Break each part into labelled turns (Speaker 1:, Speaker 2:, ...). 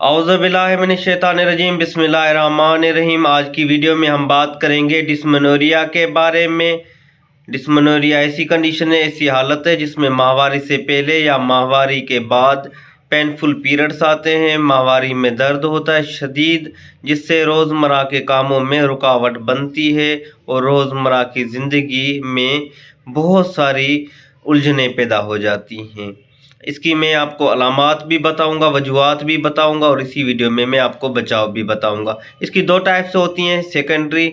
Speaker 1: औज़ुबिल्लाहिमिनश्शैतानिर्रजीम बिस्मिल्लाहिर्रहमानिर्रहीम। आज की वीडियो में हम बात करेंगे डिस्मेनोरिया के बारे में। डिस्मेनोरिया ऐसी कंडीशन है, ऐसी हालत है जिसमें माहवारी से पहले या माहवारी के बाद पेनफुल पीरियड्स आते हैं। माहवारी में दर्द होता है शदीद, जिससे रोज़मर्रा के कामों में रुकावट बनती है और रोज़मर्रा की ज़िंदगी में बहुत सारी उलझनें पैदा हो जाती हैं। इसकी मैं आपको अलामात भी बताऊंगा, वजूहात भी बताऊंगा और इसी वीडियो में मैं आपको बचाव भी बताऊंगा। इसकी दो टाइप्स होती हैं, सेकेंडरी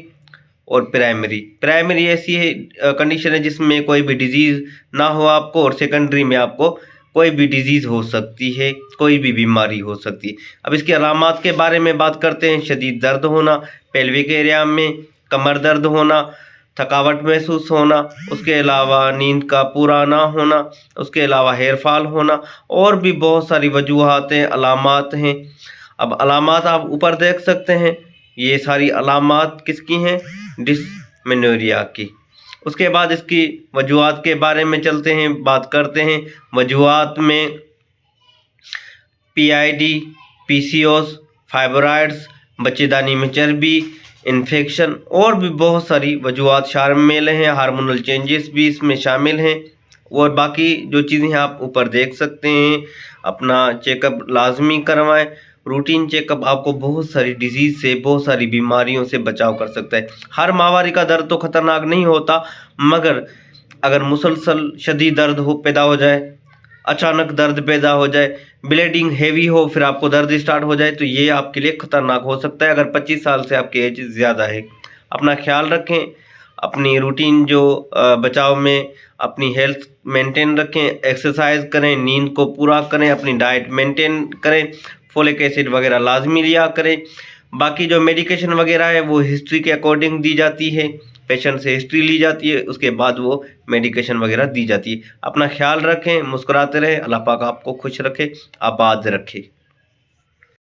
Speaker 1: और प्राइमरी। प्राइमरी ऐसी है कंडीशन है जिसमें कोई भी डिजीज़ ना हो आपको, और सेकेंडरी में आपको कोई भी डिजीज़ हो सकती है, कोई भी बीमारी हो सकती है। अब इसके अलामात के बारे में बात करते हैं। शदीद दर्द होना पेल्विक एरिया में, कमर दर्द होना, थकावट महसूस होना, उसके अलावा नींद का पूरा ना होना, उसके अलावा हेयर फॉल होना, और भी बहुत सारी वजूहात हैं, अलामात हैं। अब अलामात आप ऊपर देख सकते हैं, ये सारी अलामात किसकी हैं? डिस्मेनोरिया की। उसके बाद इसकी वजूहात के बारे में चलते हैं, बात करते हैं। वजूहात में PID, PCOS, फाइब्रॉइड्स, बच्चेदानी में चर्बी, इन्फेक्शन, और भी बहुत सारी वजूहात शामिल हैं। हार्मोनल चेंजेस भी इसमें शामिल हैं, और बाकी जो चीज़ें आप ऊपर देख सकते हैं। अपना चेकअप लाजमी करवाएं। रूटीन चेकअप आपको बहुत सारी डिजीज़ से, बहुत सारी बीमारियों से बचाव कर सकता है। हर माहवारी का दर्द तो ख़तरनाक नहीं होता, मगर अगर मुसलसल शदीद दर्द पैदा हो जाए, अचानक दर्द पैदा हो जाए, ब्लीडिंग हेवी हो, फिर आपको दर्द स्टार्ट हो जाए, तो ये आपके लिए ख़तरनाक हो सकता है अगर 25 साल से आपकी एज ज़्यादा है। अपना ख्याल रखें, अपनी रूटीन जो बचाव में अपनी हेल्थ मेंटेन रखें, एक्सरसाइज करें, नींद को पूरा करें, अपनी डाइट मेंटेन करें, फोलिक एसिड वगैरह लाजमी लिया करें। बाकी जो मेडिकेशन वगैरह है वो हिस्ट्री के अकॉर्डिंग दी जाती है, पेशेंट से हिस्ट्री ली जाती है, उसके बाद वो मेडिकेशन वगैरह दी जाती है। अपना ख्याल रखें, मुस्कुराते रहें। अल्लाह पाक आपको खुश रखे, आबाद रखे।